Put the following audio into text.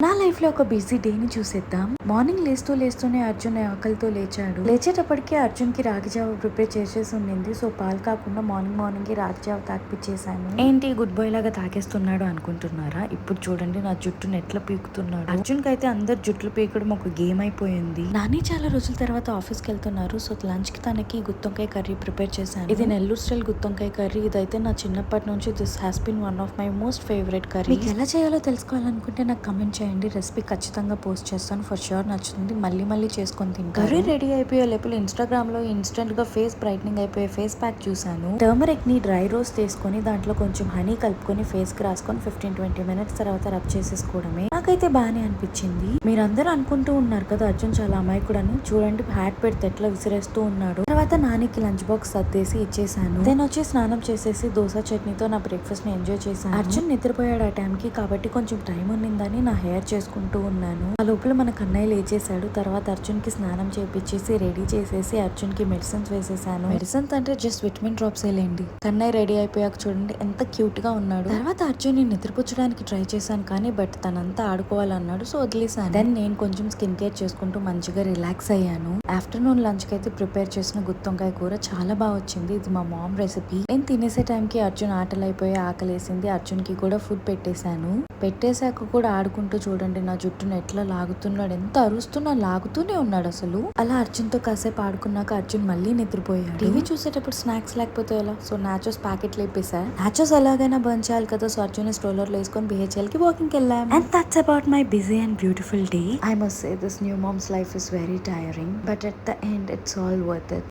నా లైఫ్ లో ఒక బిజీ ని చూసేద్దాం. మార్నింగ్ లేస్తూనే అర్జున్ ఆకలితో లేచాడు. లేచేటప్పటికి అర్జున్ కి రాగి జావ ప్రిపేర్ చేసేసి ఉండింది. సో పాలు కాకుండా మార్నింగ్ రాగి జావ తాగిపించేసాను. ఏంటి గుడ్ బాయ్ లాగా తాగేస్తున్నాడు అనుకుంటున్నారా? ఇప్పుడు చూడండి నా జుట్టును ఎట్లా పీకుతున్నాడు. అర్జున్ కి అయితే అందరు జుట్లు పీకడం ఒక గేమ్ అయిపోయింది. నాని చాలా రోజుల తర్వాత ఆఫీస్ కి వెళ్తున్నారు. సో లంచ్ కి తనకి గుత్తొంకాయ కర్రీ ప్రిపేర్ చేశాను. ఇది నెల్లూరు స్టైల్ గుత్తొంకాయ కర్రీ. ఇదైతే నా చిన్నప్పటి నుంచి this has been one of my most favourite curry. మీకు ఎలా చేయాలో తెలుసుకోవాలనుకుంటే నాకు కమెంట్ చేయండి. రెసిపీ ఖచ్చితంగా పోస్ట్ చేస్తాను. ఫర్ ష్యూర్ నచ్చుతుంది. మళ్ళీ చేసుకొని తింటాను. కర్రీ రెడీ అయిపోయే లేపులు ఇన్స్టాగ్రామ్ లో ఇన్స్టెంట్ గా ఫేస్ బ్రైట్నింగ్ అయిపోయే ఫేస్ ప్యాక్ చూసాను. టర్మరిక్ ని డ్రై రోస్ట్ చేసుకొని దాంట్లో కొంచెం హనీ కలుపుకొని ఫేస్ కి రాసుకొని 15-20 మినిట్స్ తర్వాత రబ్ చేసేసుకోవడమే. నాకైతే బాగానే అనిపించింది. మీరందరూ అనుకుంటూ ఉన్నారు కదా అర్జున్ చాలా అమాయకుడు అని. చూడండి హ్యాట్ పెడితే ఎట్లా విసిరేస్తూ ఉన్నాడు. తర్వాత నానికి లంచ్ బాక్స్ సర్దేసి ఇచ్చేసాను. దెన్ వచ్చి స్నానం చేసేసి దోశ చట్నీతో నా బ్రేక్ఫాస్ట్ ని ఎంజాయ్ చేశాను. అర్జున్ నిద్రపోయాడు ఆ టైం కి. కాబట్టి కొంచెం టైం ఉన్నిందని నా హెయిర్ చేసుకుంటూ ఉన్నాను. ఆ లోపల మన కన్నయ్య లేచేసాడు. తర్వాత అర్జున్ కి స్నానం చేపించేసి రెడీ చేసేసి అర్జున్ కి మెడిసిన్స్ వేసేసాను. మెడిసిన్స్ అంటే జస్ట్ విటమిన్ డ్రాప్స్ లేండి. కన్నయ్య రెడీ అయిపోయాక చూడండి ఎంత క్యూట్ గా ఉన్నాడు. తర్వాత అర్జున్ ని నిద్రపుచ్చడానికి ట్రై చేశాను కానీ బట్ తనంతా ఆడుకోవాలన్నాడు. సో వదిలేసాను. దెన్ నేను కొంచెం స్కిన్ కేర్ చేసుకుంటూ మంచిగా రిలాక్స్ అయ్యాను. ఆఫ్టర్నూన్ లంచ్ కి అయితే ప్రిపేర్ చేసిన గుత్తొంకాయ కూర చాలా బాగా వచ్చింది. ఇది మా మామ్ రెసిపీ. నేను తినేసే టైంకి అర్జున్ ఆటలు అయిపోయి ఆకలేసింది. అర్జున్ కి కూడా ఫుడ్ పెట్టేశాను. పెట్టేశాక కూడా ఆడుకుంటూ చూడండి నా జుట్టును ఎట్లా లాగుతున్నాడు. ఎంత అరుస్తున్నా లాగుతూనే ఉన్నాడు అసలు. అలా అర్జున్ తో కాసేపు ఆడుకున్నాక అర్జున్ మళ్ళీ నిద్రపోయాడు. టీవీ చూసేటప్పుడు స్నాక్స్ లేకపోతే ఎలా? సో నాచోస్ ప్యాకెట్లు వేపేసా. నాచోస్ ఎలాగైనా బర్న్ చేయాలి కదా. సో అర్జున్ స్ట్రోలర్ లో వేసుకొని బిహెచ్ఎల్ కి వాకింగ్ వెళ్ళాం. And that's about my busy and beautiful day. I must say this new mom's life is very tiring but at the end it's all worth it.